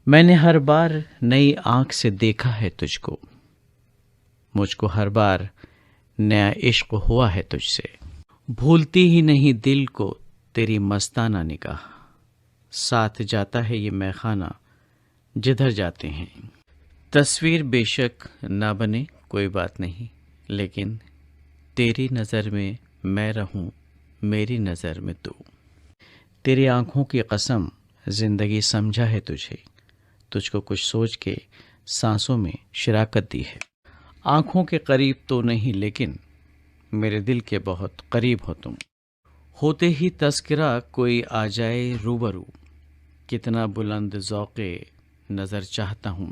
मैंने हर बार नई आँख से देखा है तुझको, मुझको हर बार नया इश्क हुआ है तुझसे। भूलती ही नहीं दिल को तेरी मस्ताना निगाह, साथ जाता है ये मैखाना जिधर जाते हैं। तस्वीर बेशक ना बने कोई बात नहीं, लेकिन तेरी नज़र में मैं रहूं, मेरी नज़र में तू। तेरी आँखों की कसम ज़िंदगी समझा है तुझे, तुझको कुछ सोच के सांसों में शराकत दी है। आँखों के करीब तो नहीं, लेकिन मेरे दिल के बहुत करीब हो तुम। होते ही तज़किरा कोई आ जाए रूबरू, कितना बुलंद ज़ौक़े नज़र चाहता हूँ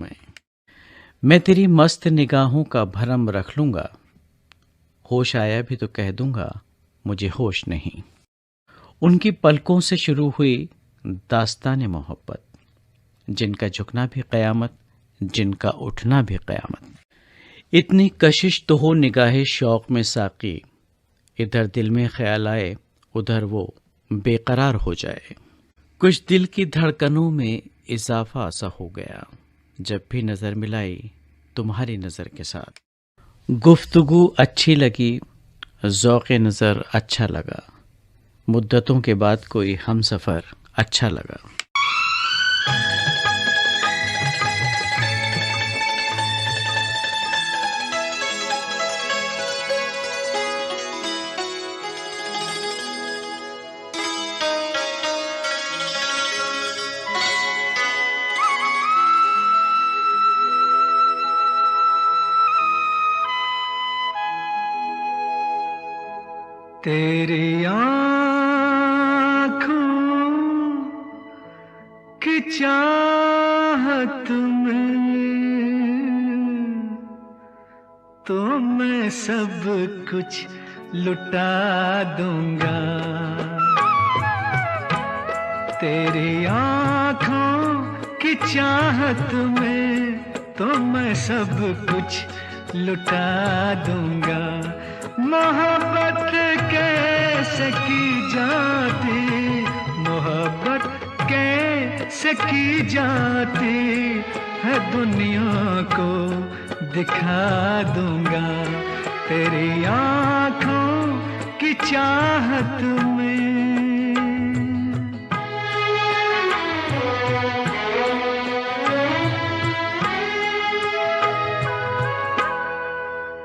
मैं तेरी मस्त निगाहों का भरम रख लूँगा, होश आया भी तो कह दूँगा मुझे होश नहीं। उनकी पलकों से शुरू हुई दास्तान मोहब्बत, जिनका झुकना भी क़यामत, जिनका उठना भी क़यामत। इतनी कशिश तो हो निगाहे शौक़ में साक़ी, इधर दिल में ख्याल आए उधर वो बेकरार हो जाए। कुछ दिल की धड़कनों में इजाफा सा हो गया, जब भी नज़र मिलाई तुम्हारी नज़र के साथ। गुफ्तगू अच्छी लगी, ज़ौक़े नज़र अच्छा लगा, मुद्दतों के बाद कोई हमसफ़र अच्छा लगा। तेरी आँखों की चाहत में तो मैं सब कुछ लुटा दूंगा। तेरी आँखों की चाहत में तो मैं सब कुछ लुटा दूंगा। मोहब्बत कैसे की जाती, मोहब्बत कैसे की जाती है दुनिया को दिखा दूंगा। तेरी आँखों की चाहत में।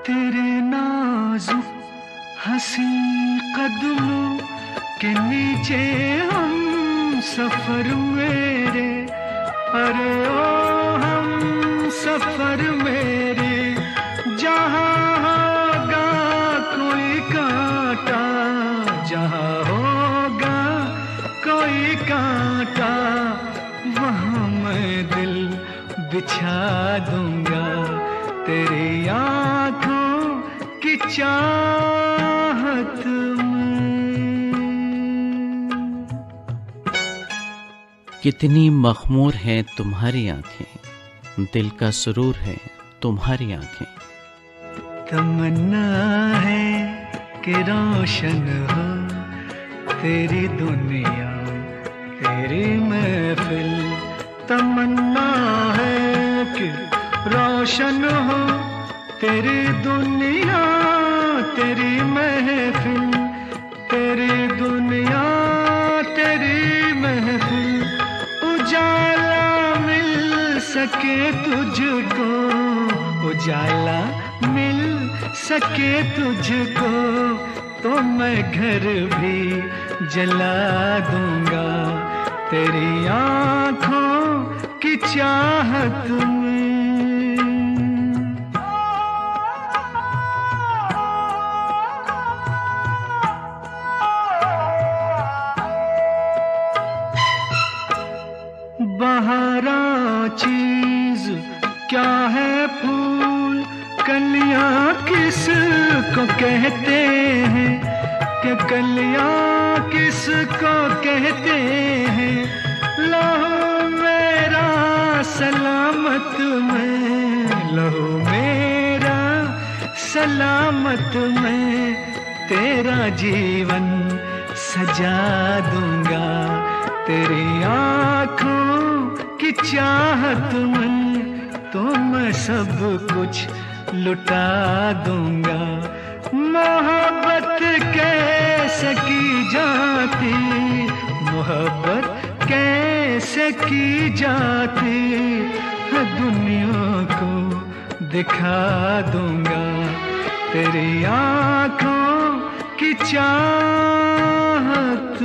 तेरे नाजुक हंसी कदमों के नीचे हम सफर मेरे, अरे ओ हम सफर मेरे। जहाँ होगा कोई कांटा, जहाँ होगा कोई कांटा, वहाँ मैं दिल बिछा दूंगा। तेरी आँखों की चाहत में। कितनी मखमूर हैं तुम्हारी आंखें, दिल का सुरूर है तुम्हारी आंखें। तमन्ना है कि रोशन हो तेरी दुनिया, तेरी महफिल। तमन्ना है कि रोशन हो तेरी दुनिया, तेरी महफिल। तेरी दुनिया तेरी महफिल। उजाला मिल सके तुझको, उजाला मिल सके तुझको, तो मैं घर भी जला दूंगा। तेरी आँखों की चाहत में। बहारा चीज क्या है फूल, कलियां किस को कहते हैं, कि कलियां किस को कहते हैं। लहू मेरा सलामत में, लहू मेरा सलामत में, तेरा जीवन सजा दूंगा। तेरी आँखों की चाहत में तो मैं सब कुछ लुटा दूंगा। मोहब्बत कैसे की जाती, मोहब्बत कैसे की जाती है दुनिया को दिखा दूंगा। तेरी आंखों की चाहत